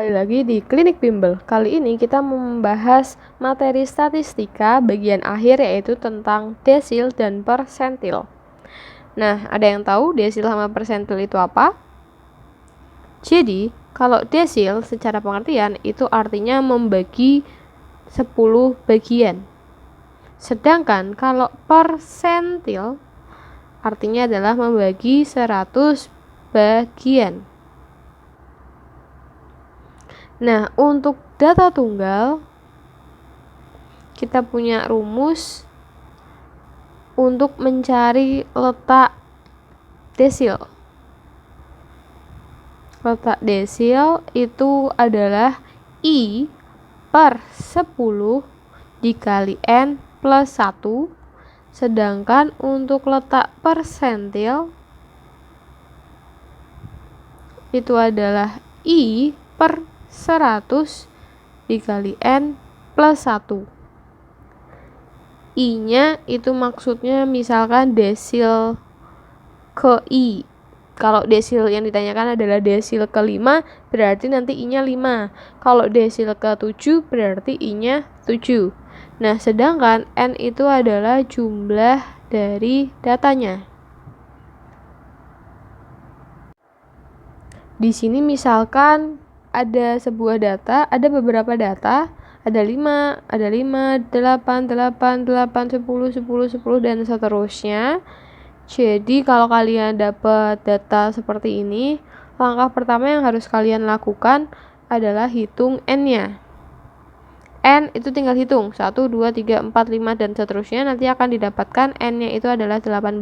kembali lagi di Klinik Bimbel. Kali ini kita membahas materi statistika bagian akhir, yaitu tentang desil dan persentil. Nah, ada yang tahu desil sama persentil itu apa? Jadi, kalau desil secara pengertian itu artinya membagi 10 bagian. Sedangkan kalau persentil artinya adalah membagi 100 bagian. Nah, untuk data tunggal, kita punya rumus untuk mencari letak desil. Letak desil itu adalah I per 10 dikali N plus 1. Sedangkan untuk letak persentil itu adalah I per 100 dikali N plus 1. I-nya itu maksudnya misalkan desil ke I. Kalau desil yang ditanyakan adalah desil ke 5, berarti nanti I-nya 5. Kalau desil ke 7, berarti I-nya 7. Nah, sedangkan N itu adalah jumlah dari datanya. Di sini misalkan ada sebuah data, ada beberapa data, ada 5, 8, 10, 10, dan seterusnya. Jadi kalau kalian dapat data seperti ini, langkah pertama yang harus kalian lakukan adalah hitung N-nya. N itu tinggal hitung 1, 2, 3, 4, 5, dan seterusnya. Nanti akan didapatkan N-nya itu adalah 18.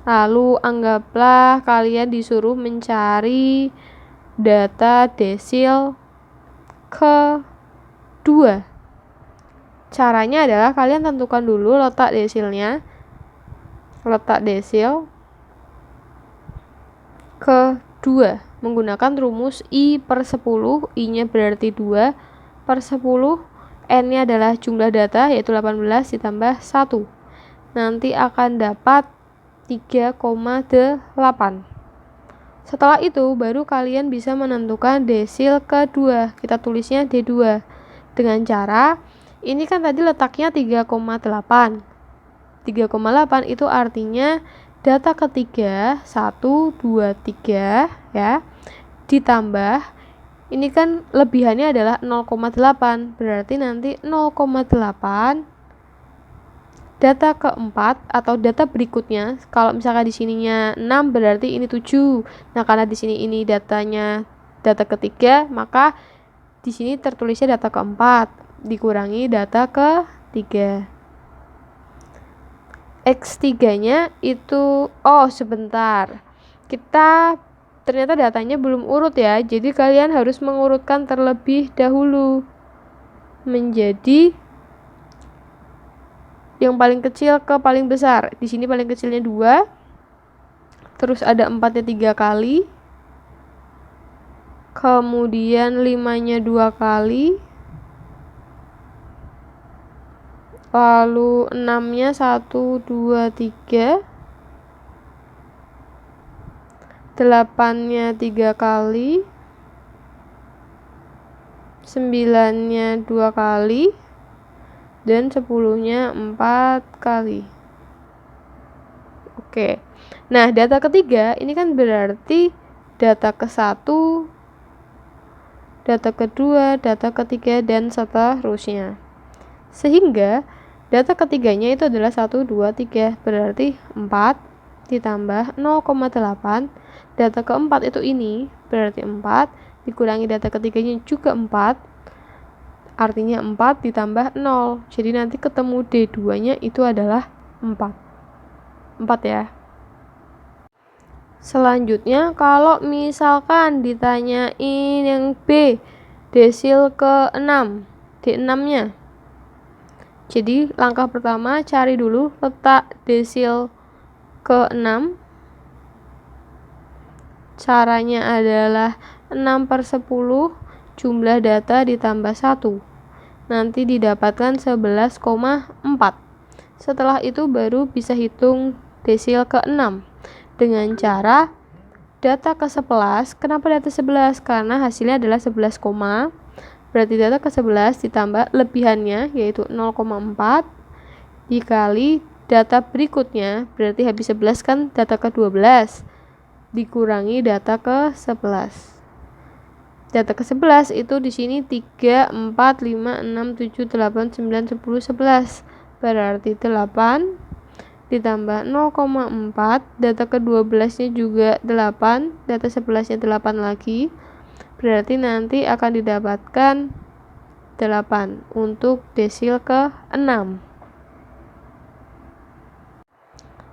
Lalu anggaplah kalian disuruh mencari data desil ke 2. Caranya adalah kalian tentukan dulu letak desilnya. Letak desil ke 2 menggunakan rumus I per 10. I-nya berarti 2 per 10. N-nya adalah jumlah data, yaitu 18 ditambah 1. Nanti akan dapat 3,8. Setelah itu baru kalian bisa menentukan desil kedua. Kita tulisnya D2 dengan cara ini kan tadi letaknya 3,8. 3,8 itu artinya data ketiga 1, 2, 3 ya, ditambah ini kan lebihannya adalah 0,8, berarti nanti 0,8 data keempat atau data berikutnya. Kalau misalkan di sininya 6, berarti ini 7. Nah, karena di sini ini datanya data ketiga, maka di sini tertulisnya data keempat dikurangi data ketiga. X3-nya itu sebentar. Kita ternyata datanya belum urut ya. Jadi kalian harus mengurutkan terlebih dahulu menjadi yang paling kecil ke paling besar. Di sini paling kecilnya 2. Terus ada 4-nya 3 kali. Kemudian 5-nya 2 kali. Lalu 6-nya 1, 2, 3. 8-nya 3 kali. 9-nya 2 kali. Dan 10-nya 4 kali. Oke. Nah, data ketiga ini kan berarti data ke-1, data kedua, data ketiga, dan seterusnya. Sehingga data ketiganya itu adalah 1, 2, 3, berarti 4 ditambah 0,8. Data keempat itu ini, berarti 4 dikurangi data ketiganya juga 4. Artinya 4 ditambah 0. Jadi nanti ketemu D2-nya itu adalah 4. 4 ya. Selanjutnya kalau misalkan ditanyain yang B, desil ke 6, D6-nya. Jadi langkah pertama cari dulu letak desil ke 6. Caranya adalah 6 per 10 jumlah data ditambah 1. Nanti didapatkan 11,4. Setelah itu baru bisa hitung desil ke 6 dengan cara data ke-11. Kenapa data 11? Karena hasilnya adalah 11, berarti data ke-11 ditambah lebihannya yaitu 0,4 dikali data berikutnya, berarti habis 11 kan data ke-12 dikurangi data ke-11. Data ke-11 itu di sini 3, 4, 5, 6, 7, 8, 9, 10, 11. Berarti 8 ditambah 0,4, data ke-12-nya juga 8, data 11-nya 8 lagi. Berarti nanti akan didapatkan 8 untuk desil ke-6.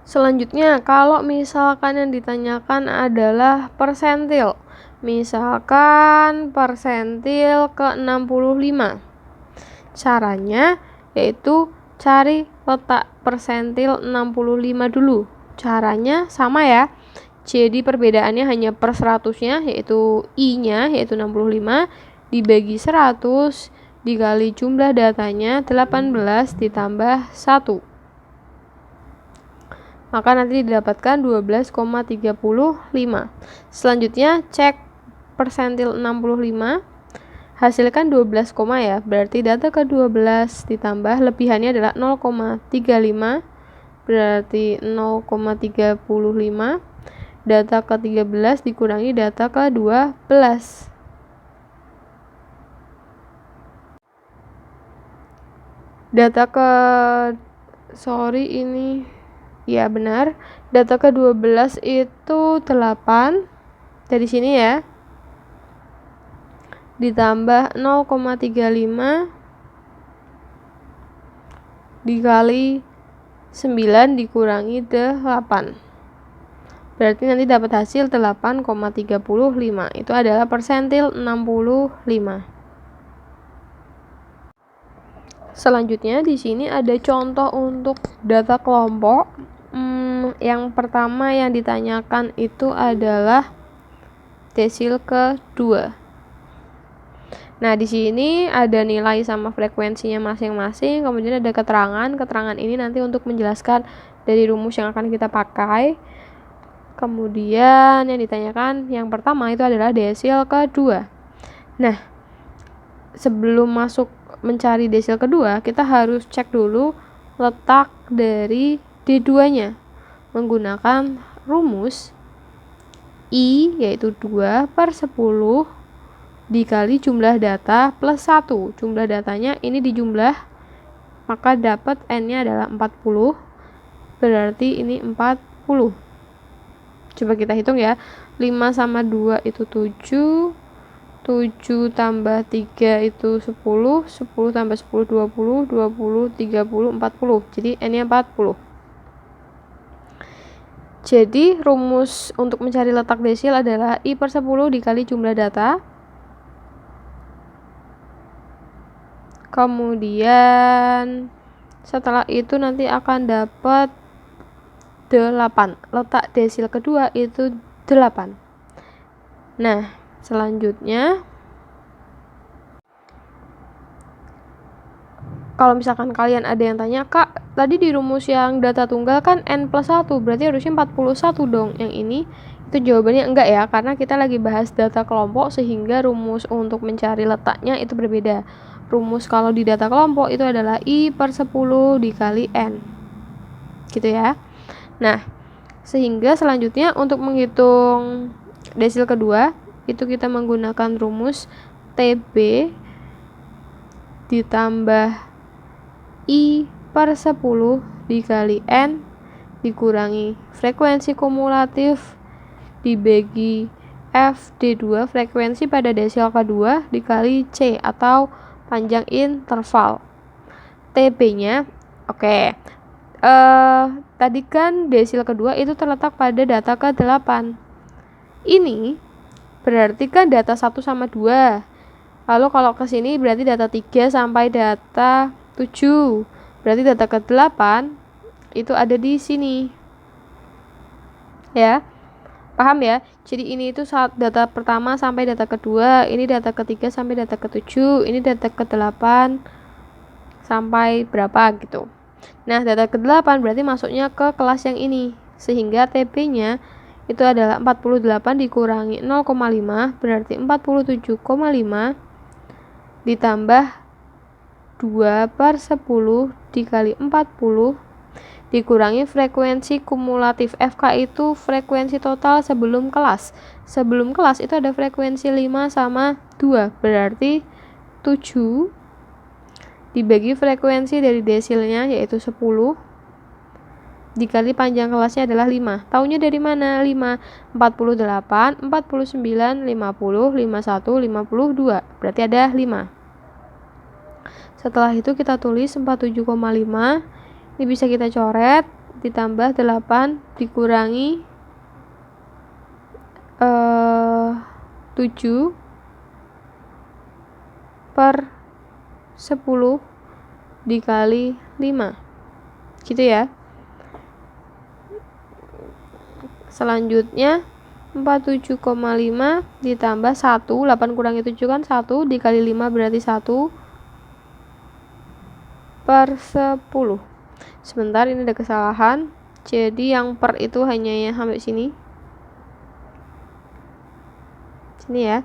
Selanjutnya, kalau misalkan yang ditanyakan adalah persentil. Misalkan persentil ke-65. Caranya yaitu cari letak persentil 65 dulu. Caranya sama ya. Jadi perbedaannya hanya per 100-nya yaitu I-nya yaitu 65 dibagi 100 dikali jumlah datanya 18 ditambah 1. Maka nanti didapatkan 12,35. Selanjutnya cek persentil 65. Hasilkan 12, ya. Berarti data ke-12 ditambah lebihannya adalah 0,35. Berarti 0,35. Data ke-13 dikurangi data ke-12. Data ya benar, data ke-12 itu 8 dari sini ya, ditambah 0,35 dikali 9 dikurangi 8, berarti nanti dapat hasil 8,35. Itu adalah persentil 65. Selanjutnya di sini ada contoh untuk data kelompok. Yang pertama yang ditanyakan itu adalah desil ke-2. Nah, di sini ada nilai sama frekuensinya masing-masing, kemudian ada keterangan. Keterangan ini nanti untuk menjelaskan dari rumus yang akan kita pakai. Kemudian yang ditanyakan yang pertama itu adalah desil ke-2. Nah, sebelum masuk mencari desil kedua, kita harus cek dulu letak dari D2-nya menggunakan rumus I yaitu 2/10 dikali jumlah data plus 1. Jumlah datanya ini dijumlah, maka dapat N-nya adalah 40. Berarti ini 40. Coba kita hitung ya. 5 sama 2 itu 7. 7 tambah 3 itu 10. 10 tambah 10 20. 20 30 40. Jadi N-nya 40. Jadi rumus untuk mencari letak desil adalah I/10 dikali jumlah data. Kemudian setelah itu nanti akan dapat 8. Letak desil kedua itu 8. Nah, selanjutnya kalau misalkan kalian ada yang tanya, Kak, tadi di rumus yang data tunggal kan N+1, berarti harusnya 41 dong. Yang ini itu jawabannya enggak ya, karena kita lagi bahas data kelompok sehingga rumus untuk mencari letaknya itu berbeda. Rumus kalau di data kelompok itu adalah I/10 dikali N. Gitu ya. Nah, sehingga selanjutnya untuk menghitung desil kedua, itu kita menggunakan rumus TB ditambah I/10 dikali N dikurangi frekuensi kumulatif dibagi FD2 frekuensi pada desil kedua dikali C atau panjang interval. TB-nya oke. Tadi kan desil kedua itu terletak pada data ke-8. Ini berarti kan data 1 sama 2. Lalu kalau ke sini berarti data 3 sampai data 7. Berarti data ke-8 itu ada di sini. Ya. Paham ya? Jadi ini itu data pertama sampai data kedua, ini data ketiga sampai data ke-7, ini data ke-8 sampai berapa gitu. Nah, data ke-8 berarti masuknya ke kelas yang ini. Sehingga TB-nya itu adalah 48 dikurangi 0,5 berarti 47,5 ditambah 2/10 dikali 40 dikurangi frekuensi kumulatif. FK itu frekuensi total sebelum kelas. Sebelum kelas itu ada frekuensi 5 sama 2, berarti 7 dibagi frekuensi dari desilnya yaitu 10 dikali panjang kelasnya adalah 5. Taunya dari mana? 5, 48, 49, 50, 51, 52. Berarti ada 5. Setelah itu kita tulis 47,5. Ini bisa kita coret, ditambah 8 dikurangi 7 per 10 dikali 5. Gitu ya. Selanjutnya 47,5 ditambah 1, 8 kurangi 7 kan 1 dikali 5 berarti 1 per 10. Sebentar, ini ada kesalahan. Jadi yang per itu hanya yang sampai sini. Sini ya.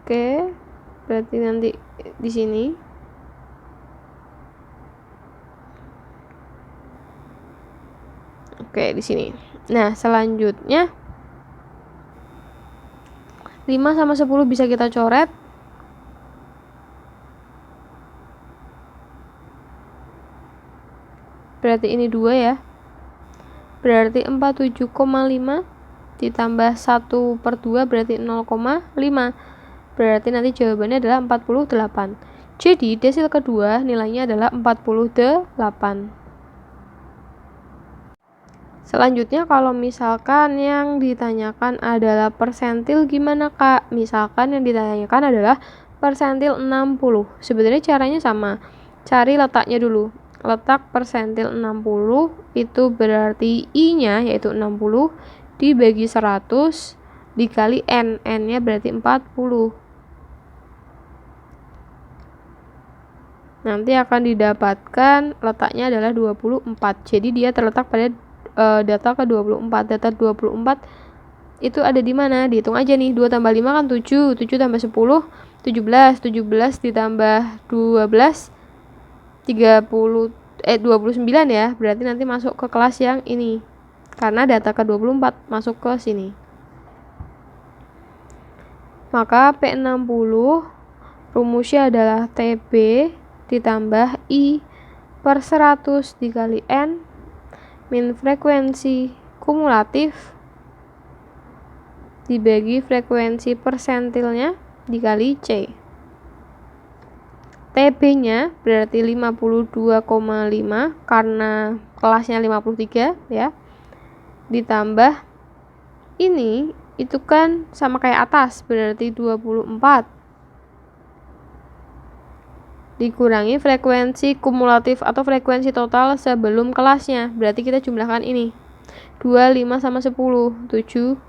Oke. Berarti nanti di sini. Oke, di sini. Nah, selanjutnya 5 sama 10 bisa kita coret. Berarti ini 2 ya. Berarti 47,5 ditambah 1 per 2 berarti 0,5. Berarti nanti jawabannya adalah 48. Jadi desil kedua nilainya adalah 48. Selanjutnya kalau misalkan yang ditanyakan adalah persentil gimana Kak? Misalkan yang ditanyakan adalah persentil 60. Sebenarnya caranya sama. Cari letaknya dulu. Letak persentil 60 itu berarti I-nya yaitu 60 dibagi 100 dikali N. N-nya berarti 40. Nanti akan didapatkan letaknya adalah 24. Jadi dia terletak pada data ke-24. Data 24 itu ada di mana? Dihitung aja nih. 2 tambah 5 kan 7. 7 tambah 10 17. 17 ditambah 12 29 ya. Berarti nanti masuk ke kelas yang ini. Karena data ke-24 masuk ke sini. Maka P60 rumusnya adalah TB ditambah I per 100 dikali N min frekuensi kumulatif dibagi frekuensi persentilnya dikali C. TB-nya berarti 52,5 karena kelasnya 53 ya. Ditambah ini itu kan sama kayak atas berarti 24 dikurangi frekuensi kumulatif atau frekuensi total sebelum kelasnya. Berarti kita jumlahkan ini. 2, 5 sama 10, 17.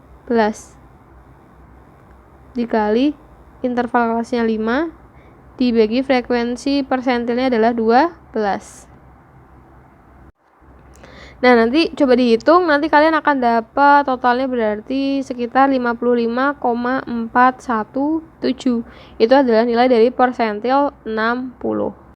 Dikali interval kelasnya 5 dibagi frekuensi persentilnya adalah 12. Nah, nanti coba dihitung, nanti kalian akan dapat totalnya berarti sekitar 55,417. Itu adalah nilai dari persentil 60.